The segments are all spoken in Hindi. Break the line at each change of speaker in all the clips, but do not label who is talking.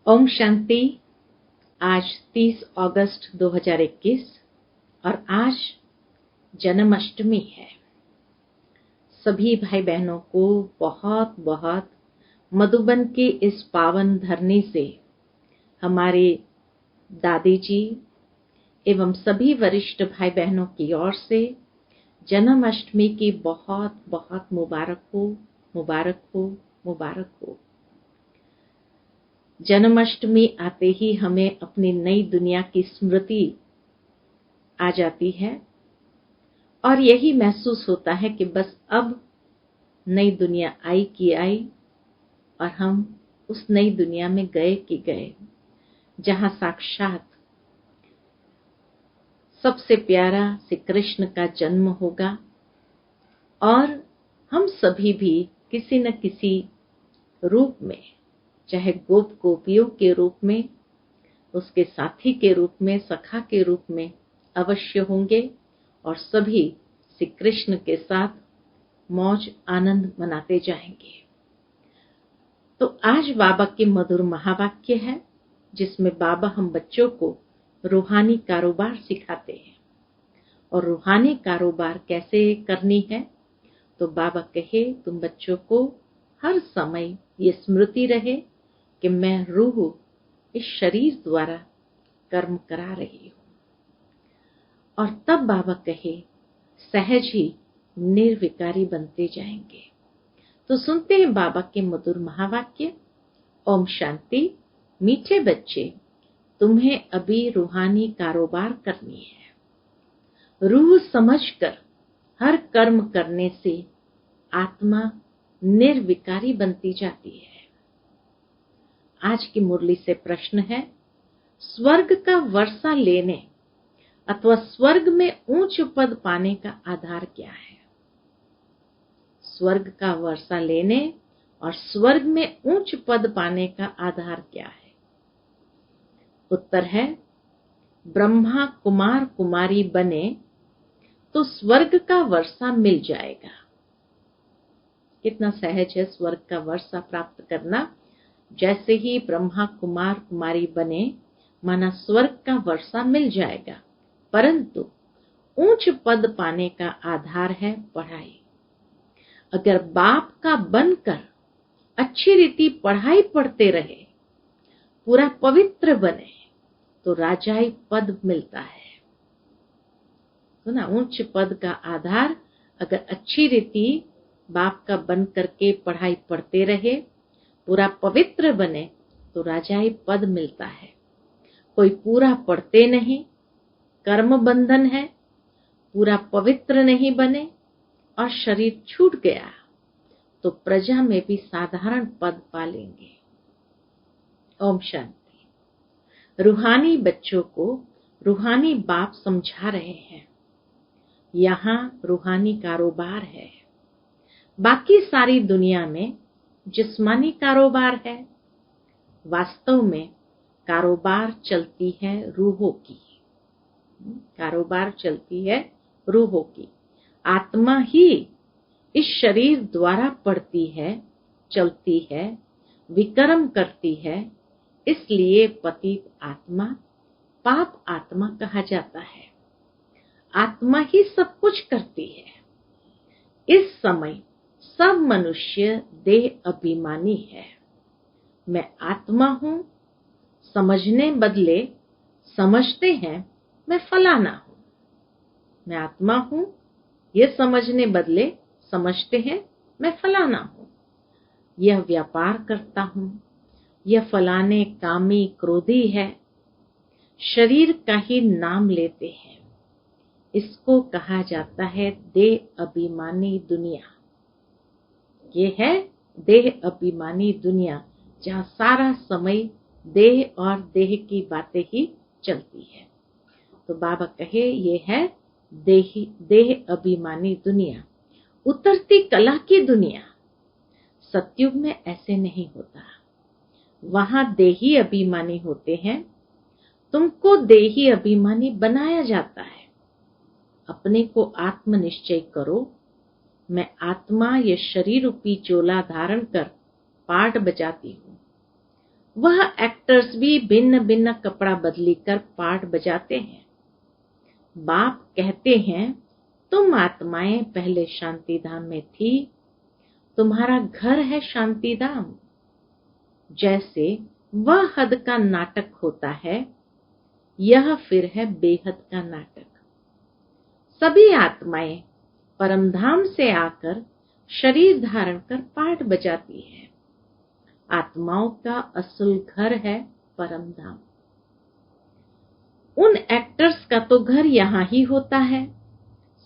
ओम शांति। आज 30 अगस्त 2021 और आज जन्माष्टमी है। सभी भाई बहनों को बहुत बहुत मधुबन की इस पावन धरनी से हमारे दादी जी एवं सभी वरिष्ठ भाई बहनों की ओर से जन्माष्टमी की बहुत बहुत मुबारक हो, मुबारक हो, मुबारक हो। जन्माष्टमी आते ही हमें अपनी नई दुनिया की स्मृति आ जाती है और यही महसूस होता है कि बस अब नई दुनिया आई कि आई और हम उस नई दुनिया में गए कि गए, जहां साक्षात सबसे प्यारा श्री कृष्ण का जन्म होगा और हम सभी भी किसी न किसी रूप में, चाहे गोप गोपियों के रूप में, उसके साथी के रूप में, सखा के रूप में अवश्य होंगे और सभी श्री कृष्ण के साथ मौज आनंद मनाते जाएंगे। तो आज बाबा के मधुर महावाक्य है जिसमें बाबा हम बच्चों को रूहानी कारोबार सिखाते हैं। और रूहानी कारोबार कैसे करनी है, तो बाबा कहे तुम बच्चों को हर समय ये स्मृति रहे कि मैं रूह इस शरीर द्वारा कर्म करा रही हूं। और तब बाबा कहे सहज ही निर्विकारी बनते जाएंगे। तो सुनते हैं बाबा के मधुर महावाक्य। ओम शांति। मीठे बच्चे, तुम्हें अभी रूहानी कारोबार करनी है। रूह समझकर हर कर्म करने से आत्मा निर्विकारी बनती जाती है। आज की मुरली से प्रश्न है, स्वर्ग का वर्षा लेने अथवा स्वर्ग में ऊंच पद पाने का आधार क्या है? स्वर्ग का वर्षा लेने और स्वर्ग में ऊंच पद पाने का आधार क्या है? उत्तर है, ब्रह्मा कुमार कुमारी बने तो स्वर्ग का वर्षा मिल जाएगा। कितना सहज है स्वर्ग का वर्षा प्राप्त करना। जैसे ही ब्रह्मा कुमार कुमारी बने माना स्वर्ग का वर्षा मिल जाएगा। परंतु ऊंच पद पाने का आधार है पढ़ाई। अगर बाप का बनकर अच्छी रीति पढ़ाई पढ़ते रहे, पूरा पवित्र बने, तो राजाई पद मिलता है। तो ना, ऊंच पद का आधार अगर अच्छी रीति बाप का बन करके पढ़ाई पढ़ते रहे, पूरा पवित्र बने, तो राजाई पद मिलता है। कोई पूरा पढ़ते नहीं, कर्म बंधन है, पूरा पवित्र नहीं बने और शरीर छूट गया, तो प्रजा में भी साधारण पद पा लेंगे। ओम शांति। रूहानी बच्चों को रूहानी बाप समझा रहे हैं। यहाँ रूहानी कारोबार है। बाकी सारी दुनिया में जिस्मानी कारोबार है। वास्तव में कारोबार चलती है रूहों की। कारोबार चलती है रूहों की। आत्मा ही इस शरीर द्वारा पढ़ती है, चलती है, विकर्म करती है। इसलिए पतित आत्मा पाप आत्मा कहा जाता है। आत्मा ही सब कुछ करती है। इस समय सब मनुष्य देह अभिमानी है। मैं आत्मा हूं समझने बदले समझते हैं मैं फलाना हूं। मैं आत्मा हूं ये समझने बदले समझते हैं मैं फलाना हूं। यह व्यापार करता हूं, यह फलाने कामी क्रोधी है। शरीर का ही नाम लेते हैं। इसको कहा जाता है देह अभिमानी दुनिया। ये है देह अभिमानी दुनिया, जहाँ सारा समय देह और देह की बातें ही चलती है। तो बाबा कहे ये है देह अभिमानी दुनिया, उतरती कला की दुनिया। सतयुग में ऐसे नहीं होता। वहां देही अभिमानी होते हैं। तुमको देही अभिमानी बनाया जाता है। अपने को आत्मनिश्चय करो। मैं आत्मा ये शरीर रूपी चोला धारण कर पाठ बजाती हूँ। वह एक्टर्स भी भिन्न भिन्न कपड़ा बदली कर पार्ट बजाते हैं। बाप कहते हैं, तुम आत्माएं पहले शांति धाम में थी, तुम्हारा घर है शांति धाम। जैसे वह हद का नाटक होता है, यह फिर है बेहद का नाटक। सभी आत्माएं परमधाम से आकर शरीर धारण कर पार्ट बजाती है। आत्माओं का असल घर है परमधाम। उन एक्टर्स का तो घर यहाँ ही होता है,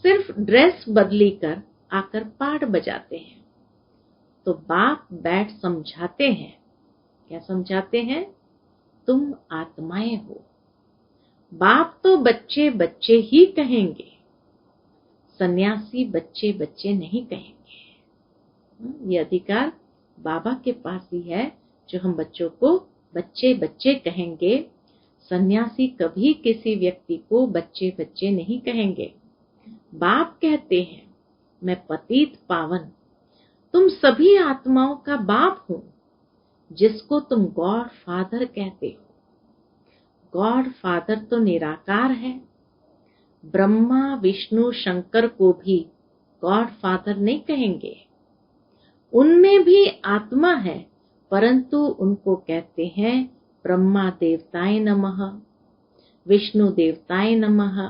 सिर्फ ड्रेस बदली कर आकर पार्ट बजाते हैं। तो बाप बैठ समझाते हैं। क्या समझाते हैं? तुम आत्माएं हो। बाप तो बच्चे बच्चे ही कहेंगे, सन्यासी बच्चे बच्चे नहीं कहेंगे। ये अधिकार बाबा के पास ही है, जो हम बच्चों को बच्चे बच्चे कहेंगे। सन्यासी कभी किसी व्यक्ति को बच्चे बच्चे नहीं कहेंगे। बाप कहते हैं, मैं पतित पावन तुम सभी आत्माओं का बाप हूं, जिसको तुम गॉड फादर कहते हो। गॉड फादर तो निराकार है। ब्रह्मा विष्णु शंकर को भी गॉड फादर नहीं कहेंगे। उनमें भी आत्मा है, परंतु उनको कहते हैं ब्रह्मा देवताय नमः, विष्णु देवताय नमः।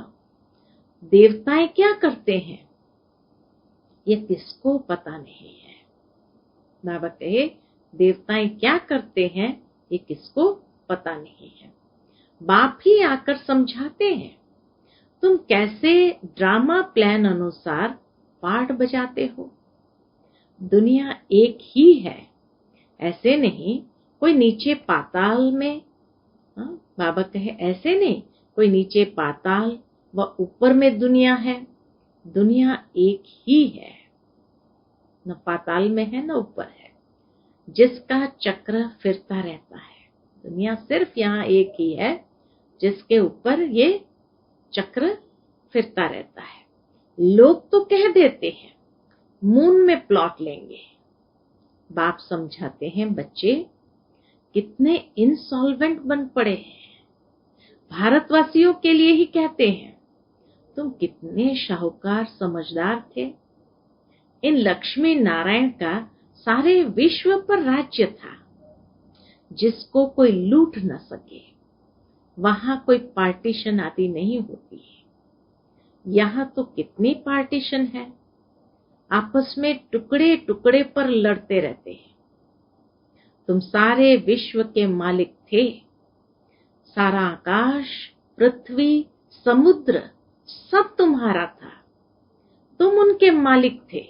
देवताएं क्या करते हैं, ये किसको पता नहीं है। बाबा कहे, देवताएं क्या करते हैं, ये किसको पता नहीं है। बाप ही आकर समझाते हैं, तुम कैसे ड्रामा प्लान अनुसार पार्ट बजाते हो। दुनिया एक ही है, ऐसे नहीं कोई नीचे पाताल में। बाबा कहे, ऐसे नहीं कोई नीचे पाताल व ऊपर में दुनिया है। दुनिया एक ही है, न पाताल में है न ऊपर है, जिसका चक्र फिरता रहता है। दुनिया सिर्फ यहाँ एक ही है, जिसके ऊपर ये चक्र फिरता रहता है। लोग तो कह देते हैं मून में प्लॉट लेंगे। बाप समझाते हैं, बच्चे कितने इंसॉल्वेंट बन पड़े हैं। भारतवासियों के लिए ही कहते हैं, तुम कितने शाहूकार समझदार थे। इन लक्ष्मी नारायण का सारे विश्व पर राज्य था, जिसको कोई लूट न सके। वहां कोई पार्टीशन आदि नहीं होती है। यहाँ तो कितनी पार्टीशन है, आपस में टुकड़े टुकड़े पर लड़ते रहते हैं। तुम सारे विश्व के मालिक थे। सारा आकाश, पृथ्वी, समुद्र सब तुम्हारा था। तुम उनके मालिक थे।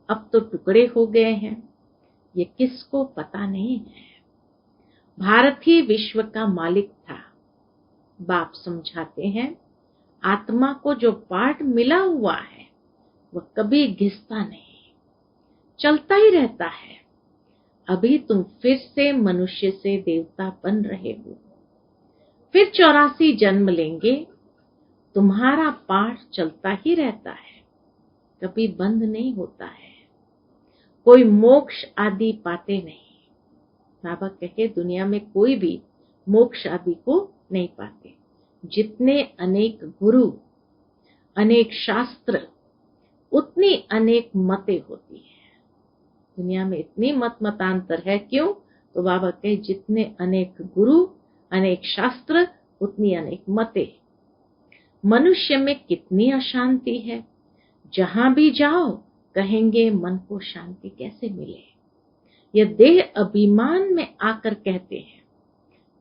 अब तो टुकड़े हो गए हैं, ये किसको पता नहीं है। भारत ही विश्व का मालिक था। बाप समझाते हैं, आत्मा को जो पार्ट मिला हुआ है, वह कभी घिसता नहीं, चलता ही रहता है। अभी तुम फिर से मनुष्य से देवता बन रहे हो, फिर 84 जन्म लेंगे। तुम्हारा पाठ चलता ही रहता है, कभी बंद नहीं होता है। कोई मोक्ष आदि पाते नहीं। बाबा कहे, दुनिया में कोई भी मोक्ष आदि को नहीं पाते। जितने अनेक गुरु, अनेक शास्त्र, उतनी अनेक मतें होती है। दुनिया में इतनी मतांतर है, क्यों? तो बाबा कहे, जितने अनेक गुरु, अनेक शास्त्र, उतनी अनेक मतें। मनुष्य में कितनी अशांति है। जहां भी जाओ कहेंगे मन को शांति कैसे मिले। यह देह अभिमान में आकर कहते हैं।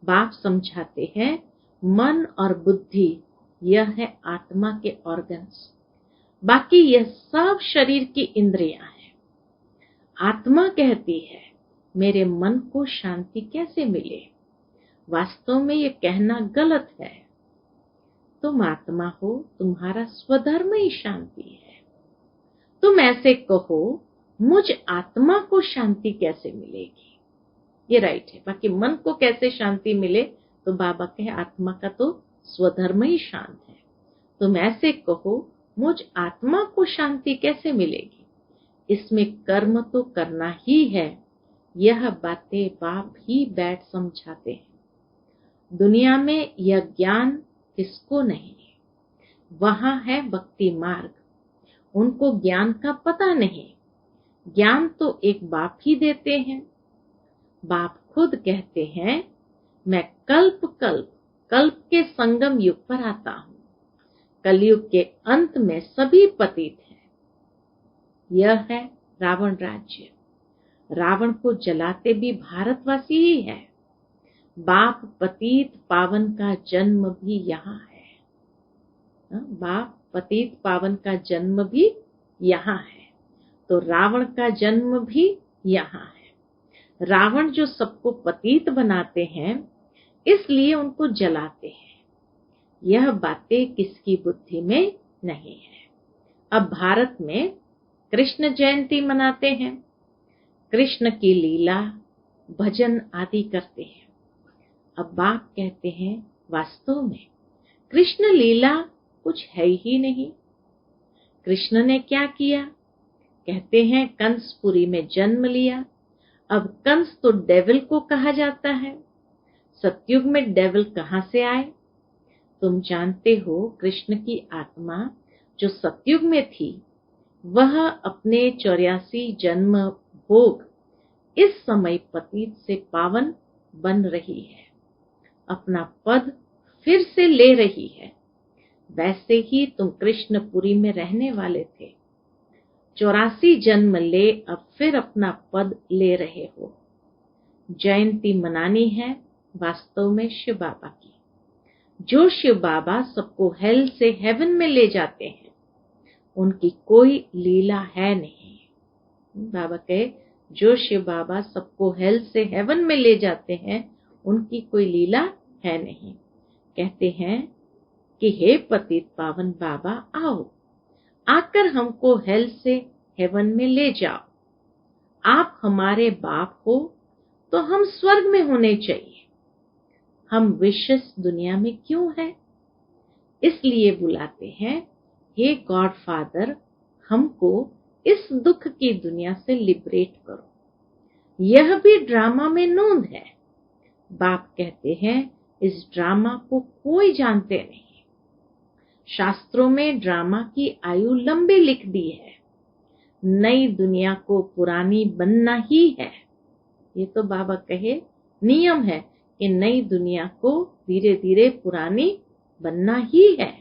बाप समझाते हैं, मन और बुद्धि यह है आत्मा के ऑर्गन्स, बाकी यह सब शरीर की इंद्रियां हैं। आत्मा कहती है, मेरे मन को शांति कैसे मिले। वास्तव में यह कहना गलत है। तुम आत्मा हो, तुम्हारा स्वधर्म ही शांति है। तुम ऐसे कहो, मुझ आत्मा को शांति कैसे मिलेगी, ये राइट है। बाकी मन को कैसे शांति मिले, तो बाबा कहे, आत्मा का तो स्वधर्म ही शांत है। तुम ऐसे कहो, मुझ आत्मा को शांति कैसे मिलेगी। इसमें कर्म तो करना ही है। यह बातें बाप ही बैठ समझाते हैं। दुनिया में यह ज्ञान किसको नहीं है? वहां है भक्ति मार्ग, उनको ज्ञान का पता नहीं। ज्ञान तो एक बाप ही देते हैं। बाप खुद कहते हैं, मैं कल्प के संगम युग पर आता हूँ। कलयुग के अंत में सभी पतित हैं। यह है रावण राज्य। रावण को जलाते भी भारतवासी ही है। बाप पतित पावन का जन्म भी यहाँ है। बाप पतित पावन का जन्म भी यहाँ है, तो रावण का जन्म भी यहाँ है। रावण जो सबको पतित बनाते हैं, इसलिए उनको जलाते हैं। यह बातें किसकी बुद्धि में नहीं है। अब भारत में कृष्ण जयंती मनाते हैं, कृष्ण की लीला भजन आदि करते हैं। अब बाप कहते हैं, वास्तव में कृष्ण लीला कुछ है ही नहीं। कृष्ण ने क्या किया? कहते हैं कंसपुरी में जन्म लिया। अब कंस तो डेविल को कहा जाता है। सतयुग में डेविल कहाँ से आए? तुम जानते हो, कृष्ण की आत्मा जो सतयुग में थी, वह अपने 84 जन्म भोग इस समय पतित से पावन बन रही है, अपना पद फिर से ले रही है। वैसे ही तुम कृष्णपुरी में रहने वाले थे, 84 जन्म ले अब फिर अपना पद ले रहे हो। जयंती मनानी है वास्तव में शिव बाबा की। जो शिव बाबा सबको हेल से हेवन में ले जाते हैं, उनकी कोई लीला है नहीं। बाबा कहे, जो शिव बाबा सबको हेल से हेवन में ले जाते हैं, उनकी कोई लीला है नहीं। कहते हैं कि हे पतित पावन बाबा, आओ, आकर हमको हेल से हेवन में ले जाओ। आप हमारे बाप हो तो हम स्वर्ग में होने चाहिए। हम विशेष दुनिया में क्यों हैं? इसलिए बुलाते हैं, हे गॉड फादर, हमको इस दुख की दुनिया से लिबरेट करो। यह भी ड्रामा में नोंद है। बाप कहते हैं, इस ड्रामा को कोई जानते नहीं। शास्त्रों में ड्रामा की आयु लंबी लिख दी है। नई दुनिया को पुरानी बनना ही है। ये तो बाबा कहे नियम है कि नई दुनिया को धीरे धीरे पुरानी बनना ही है।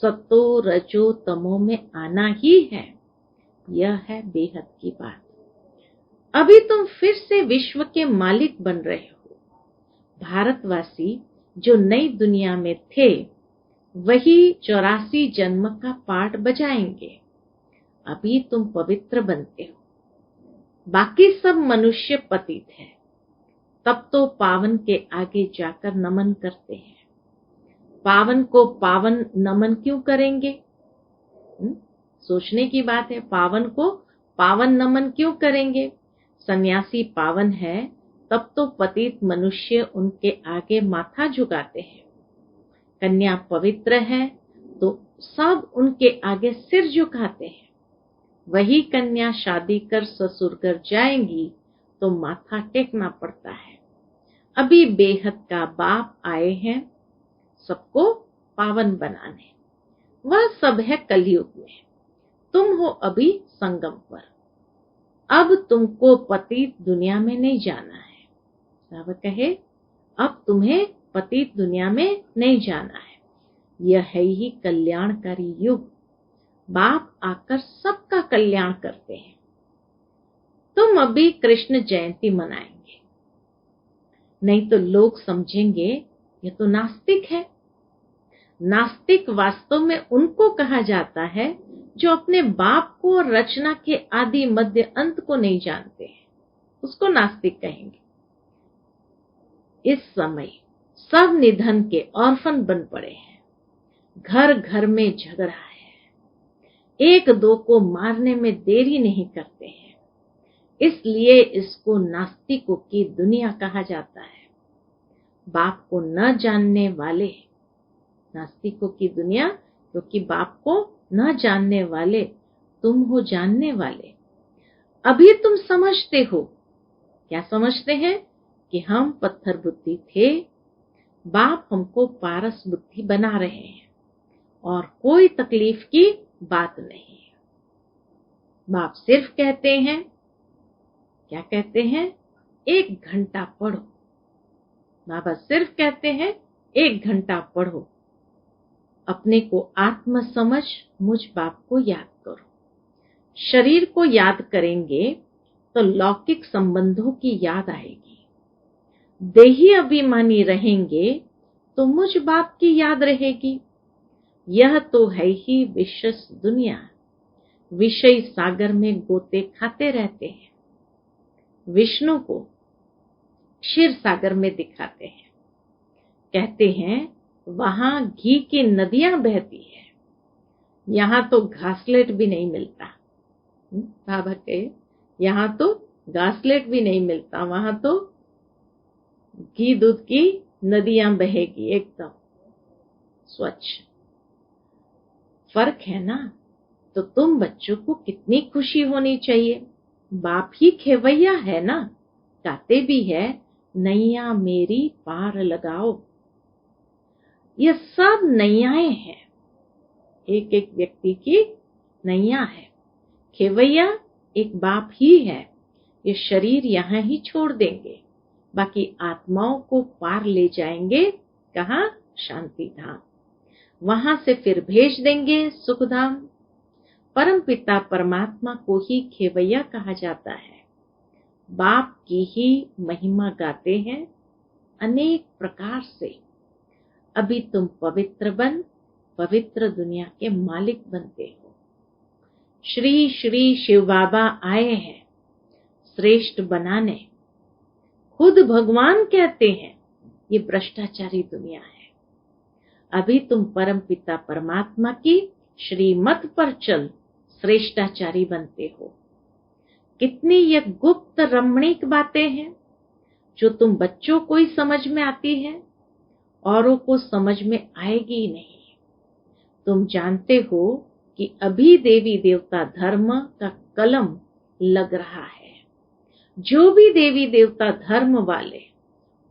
सतो रजो तमो में आना ही है। यह है बेहद की बात। अभी तुम फिर से विश्व के मालिक बन रहे हो। भारतवासी जो नई दुनिया में थे, वही 84 जन्म का पाठ बजाएंगे। अभी तुम पवित्र बनते हो, बाकी सब मनुष्य पतित है। तब तो पावन के आगे जाकर नमन करते हैं। पावन को पावन नमन क्यों करेंगे? सोचने की बात है। पावन को पावन नमन क्यों करेंगे? सन्यासी पावन है, तब तो पतित मनुष्य उनके आगे माथा झुकाते हैं। कन्या पवित्र है तो सब उनके आगे सिर झुकाते हैं। वही कन्या शादी कर ससुर घर जाएंगी तो माथा टेकना पड़ता है। अभी बेहद का बाप आए हैं सबको पावन बनाने। वह सब है कलयुग में। तुम हो अभी संगम पर। अब तुमको पतित दुनिया में नहीं जाना है। बाबा कहे, अब तुम्हें पतित दुनिया में नहीं जाना है। यह है ही कल्याणकारी युग। बाप आकर सबका कल्याण करते हैं। तुम अभी कृष्ण जयंती मनाएंगे, नहीं तो लोग समझेंगे ये तो नास्तिक है। नास्तिक वास्तव में उनको कहा जाता है जो अपने बाप को और रचना के आदि मध्य अंत को नहीं जानते हैं, उसको नास्तिक कहेंगे। इस समय सब निधन के ऑर्फन बन पड़े हैं। घर घर में झगड़ा है। एक दो को मारने में देरी नहीं करते हैं। इसलिए इसको नास्तिकों की दुनिया कहा जाता है। बाप को न जानने वाले, नास्तिकों की दुनिया, क्योंकि बाप को न जानने वाले तुम हो जानने वाले। अभी तुम समझते हो क्या समझते हैं कि हम पत्थर बुद्धि थे, बाप हमको पारस बुद्धि बना रहे हैं और कोई तकलीफ की बात नहीं है। बाप सिर्फ कहते हैं, क्या कहते हैं? 1 घंटा पढ़ो। बाबा सिर्फ कहते हैं 1 घंटा पढ़ो, अपने को आत्म समझ मुझ बाप को याद करो। शरीर को याद करेंगे तो लौकिक संबंधों की याद आएगी। देही अभिमानी रहेंगे तो मुझ बाप की याद रहेगी। यह तो है ही विशेष दुनिया, विषय सागर में गोते खाते रहते हैं। विष्णु को क्षीर सागर में दिखाते हैं, कहते हैं वहां घी की नदियां बहती है, यहां तो घासलेट भी नहीं मिलता। बाबा के यहां तो घासलेट भी नहीं मिलता, वहां तो घी दूध की नदियां बहेगी, एकदम स्वच्छ। फर्क है ना? तो तुम बच्चों को कितनी खुशी होनी चाहिए। बाप ही खेवैया है ना, गाते भी है नैया मेरी पार लगाओ। ये सब नैयाएं हैं, एक एक व्यक्ति की नैया है। खेवैया एक बाप ही है। ये शरीर यहाँ ही छोड़ देंगे, बाकी आत्माओं को पार ले जाएंगे। कहाँ? शांति धाम। वहां से फिर भेज देंगे सुखधाम। परम पिता परमात्मा को ही खेवैया कहा जाता है। बाप की ही महिमा गाते हैं अनेक प्रकार से। अभी तुम पवित्र बन पवित्र दुनिया के मालिक बनते हो। श्री श्री शिव बाबा आए हैं श्रेष्ठ बनाने। खुद भगवान कहते हैं ये भ्रष्टाचारी दुनिया है। अभी तुम परम पिता परमात्मा की श्रीमत पर चल श्रेष्ठाचारी बनते हो। कितनी ये गुप्त रमणीक बातें हैं जो तुम बच्चों को ही समझ में आती है, औरों को समझ में आएगी नहीं। तुम जानते हो कि अभी देवी देवता धर्म का कलम लग रहा है। जो भी देवी देवता धर्म वाले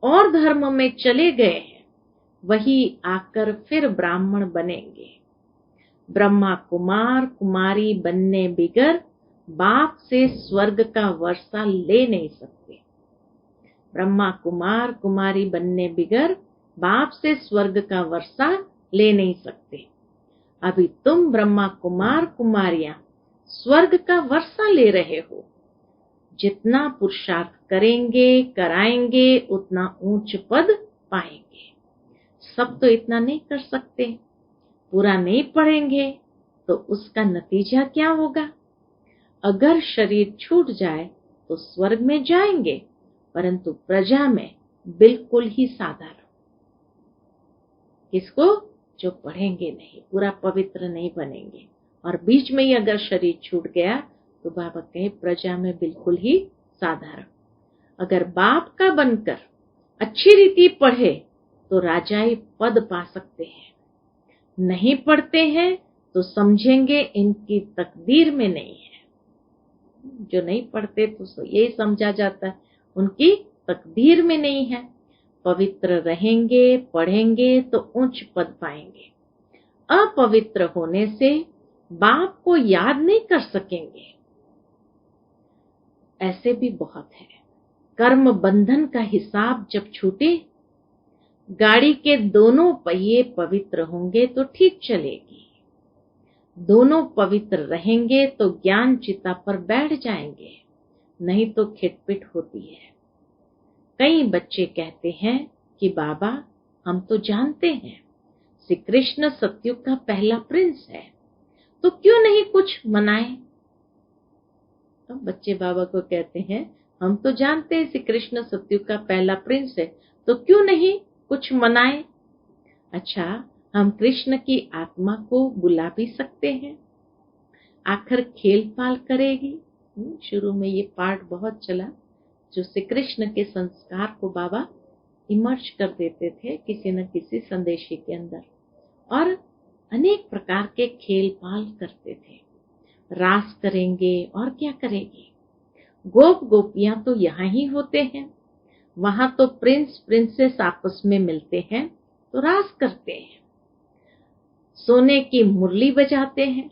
और धर्म में चले गए हैं, वही आकर फिर ब्राह्मण बनेंगे। ब्रह्मा कुमार कुमारी बनने बिगर बाप से स्वर्ग का वर्षा ले नहीं सकते। ब्रह्मा कुमार कुमारी बनने बिगर बाप से स्वर्ग का वर्षा ले नहीं सकते। अभी तुम ब्रह्मा कुमार कुमारियां स्वर्ग का वर्षा ले रहे हो। जितना पुरुषार्थ करेंगे कराएंगे उतना ऊंच पद पाएंगे। सब तो इतना नहीं कर सकते। पूरा नहीं पढ़ेंगे तो उसका नतीजा क्या होगा? अगर शरीर छूट जाए तो स्वर्ग में जाएंगे, परंतु प्रजा में बिल्कुल ही साधारण। किसको? जो पढ़ेंगे नहीं, पूरा पवित्र नहीं बनेंगे। और बीच में ही अगर शरीर छूट गया तो बाबा कहे प्रजा में बिल्कुल ही साधारण। अगर बाप का बनकर अच्छी रीति पढ़े तो राजाई पद पा सकते हैं। नहीं पढ़ते हैं तो समझेंगे इनकी तकदीर में नहीं है। जो नहीं पढ़ते तो यही समझा जाता है उनकी तकदीर में नहीं है। पवित्र रहेंगे पढ़ेंगे तो उच्च पद पाएंगे। अपवित्र होने से बाप को याद नहीं कर सकेंगे। ऐसे भी बहुत है। कर्म बंधन का हिसाब जब छूटे, गाड़ी के दोनों पहिए पवित्र होंगे तो ठीक चलेगी। दोनों पवित्र रहेंगे तो ज्ञान चिता पर बैठ जाएंगे, नहीं तो खिटपिट होती है। कई बच्चे कहते हैं कि बाबा हम तो जानते हैं श्री कृष्ण सतयुग का पहला प्रिंस है, तो क्यों नहीं कुछ मनाए। तो बच्चे बाबा को कहते हैं हम तो जानते हैं श्री कृष्ण सतयुग का पहला प्रिंस है, तो क्यों नहीं कुछ मनाए। अच्छा, हम कृष्ण की आत्मा को बुला भी सकते हैं, आखिर खेल पाल करेगी। शुरू में ये पाठ बहुत चला जो श्री कृष्ण के संस्कार को बाबा इमर्ज कर देते थे किसी न किसी संदेशी के अंदर, और अनेक प्रकार के खेल पाल करते थे। रास करेंगे और क्या करेंगे। गोप गोपियां तो यहाँ ही होते हैं, वहां तो प्रिंस प्रिंसेस आपस में मिलते हैं तो रास करते हैं, सोने की मुरली बजाते हैं।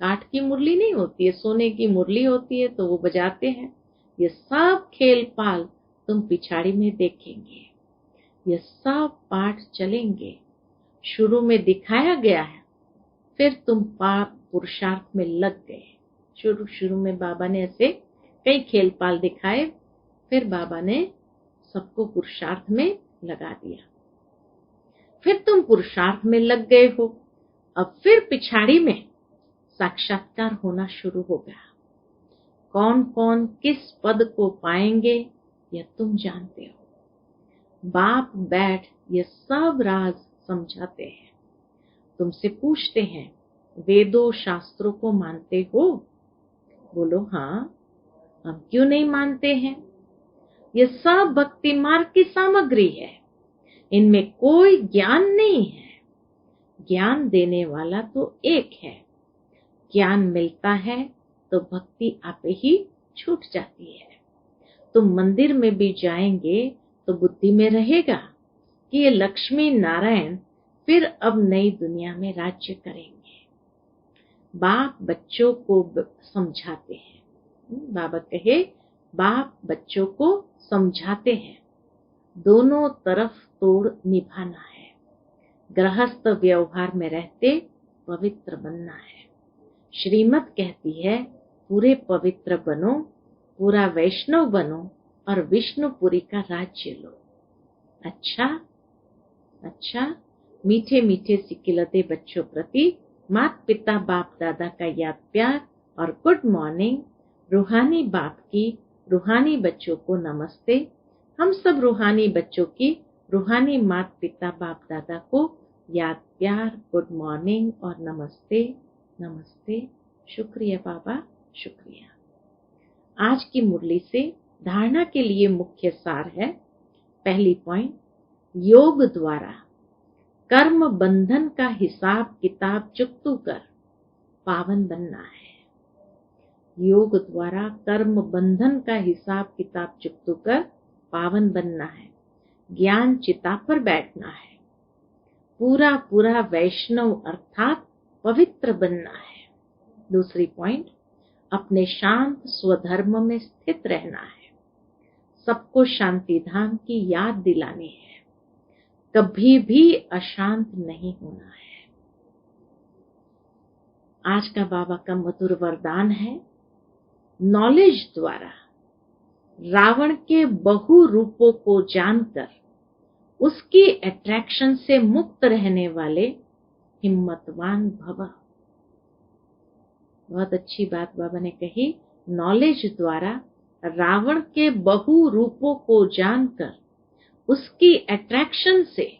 काठ की मुरली नहीं होती है, सोने की मुरली होती है तो वो बजाते हैं। ये सब खेल पाल तुम पिछाड़ी में देखेंगे, ये सब पाठ चलेंगे। शुरू में दिखाया गया है, फिर तुम पाप पुरुषार्थ में लग गए। शुरू में बाबा ने ऐसे कई खेल पाल दिखाए, फिर बाबा ने सबको पुरुषार्थ में लगा दिया। फिर तुम पुरुषार्थ में लग गए हो, अब फिर पिछाड़ी में साक्षात्कार होना शुरू होगा। कौन कौन किस पद को पाएंगे यह तुम जानते हो। बाप बैठ ये सब राज समझाते हैं, तुमसे पूछते हैं वेदों शास्त्रों को मानते हो? बोलो हाँ, हम क्यों नहीं मानते हैं। ये सब भक्ति मार्ग की सामग्री है, इनमें कोई ज्ञान नहीं है। ज्ञान देने वाला तो एक है। ज्ञान मिलता है तो भक्ति आपे ही छूट जाती है। तुम मंदिर में भी जाएंगे तो बुद्धि में रहेगा कि ये लक्ष्मी नारायण फिर अब नई दुनिया में राज्य करेंगे। बाप बच्चों को समझाते हैं, बाबा कहे बाप बच्चों को समझाते हैं, दोनों तरफ तोड़ निभाना है। गृहस्थ व्यवहार में रहते पवित्र बनना है। श्रीमत कहती है पूरे पवित्र बनो, पूरा वैष्णव बनो और विष्णुपुरी का राज्य लो। अच्छा, मीठे मीठे सिकिलते बच्चों प्रति माता पिता बाप दादा का याद प्यार और गुड मॉर्निंग। रूहानी बाप की रूहानी बच्चों को नमस्ते। हम सब रूहानी बच्चों की रूहानी माता पिता बाप दादा को याद प्यार, गुड मॉर्निंग और नमस्ते नमस्ते। शुक्रिया बाबा, शुक्रिया। आज की मुरली से धारणा के लिए मुख्य सार है। पहली पॉइंट, योग द्वारा कर्म बंधन का हिसाब किताब चुकतू कर पावन बनना है। योग द्वारा कर्म बंधन का हिसाब किताब चुकतू कर पावन बनना है। ज्ञान चिता पर बैठना है। पूरा पूरा वैष्णव अर्थात पवित्र बनना है। दूसरी पॉइंट, अपने शांत स्वधर्म में स्थित रहना है। सबको शांति धाम की याद दिलानी है। कभी भी अशांत नहीं होना है। आज का बाबा का मधुर वरदान है, नॉलेज द्वारा रावण के बहु रूपों को जानकर उसकी अट्रैक्शन से मुक्त रहने वाले हिम्मतवान भव। बहुत अच्छी बात बाबा ने कही। नॉलेज द्वारा रावण के बहु रूपों को जानकर उसकी अट्रैक्शन से,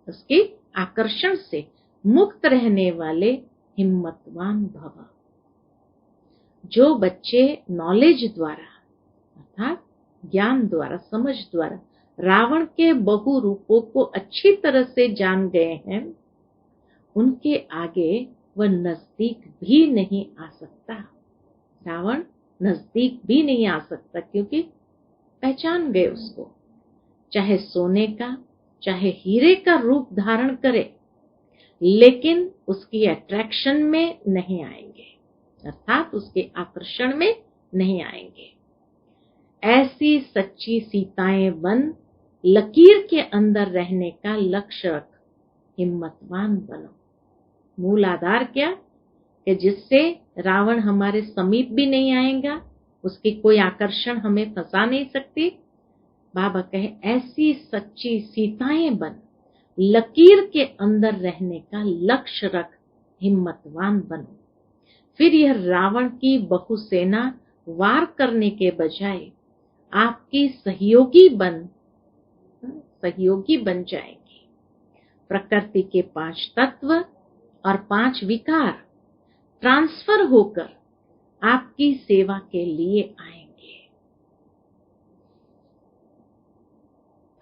उसके आकर्षण से मुक्त रहने वाले हिम्मतवान भव। जो बच्चे नॉलेज द्वारा अर्थात ज्ञान द्वारा, समझ द्वारा रावण के बहु रूपों को अच्छी तरह से जान गए हैं, उनके आगे वह नजदीक भी नहीं आ सकता। रावण नजदीक भी नहीं आ सकता, क्योंकि पहचान गए उसको। चाहे सोने का चाहे हीरे का रूप धारण करे, लेकिन उसकी अट्रैक्शन में नहीं आएंगे, अर्थात उसके आकर्षण में नहीं आएंगे। ऐसी सच्ची सीताएं बन लकीर के अंदर रहने का लक्ष्य रख, हिम्मतवान बनो। मूल आधार क्या कि जिससे रावण हमारे समीप भी नहीं आएगा, उसकी कोई आकर्षण हमें फंसा नहीं सकती। बाबा कहे ऐसी सच्ची सीताएं बन लकीर के अंदर रहने का लक्ष्य रख, हिम्मतवान बनो। फिर यह रावण की बहुसेना वार करने के बजाय आपकी सहयोगी बन जाएगी। प्रकृति के 5 तत्व और 5 विकार ट्रांसफर होकर आपकी सेवा के लिए आएंगे।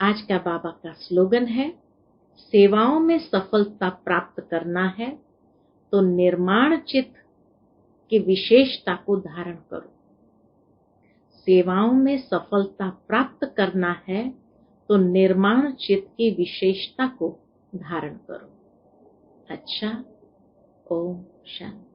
आज का बाबा का स्लोगन है, सेवाओं में सफलता प्राप्त करना है तो निर्माण चित्त की विशेषता को धारण करो। सेवाओं में सफलता प्राप्त करना है तो निर्माण चित्त की विशेषता को धारण करो। अच्छा, ओम शांति।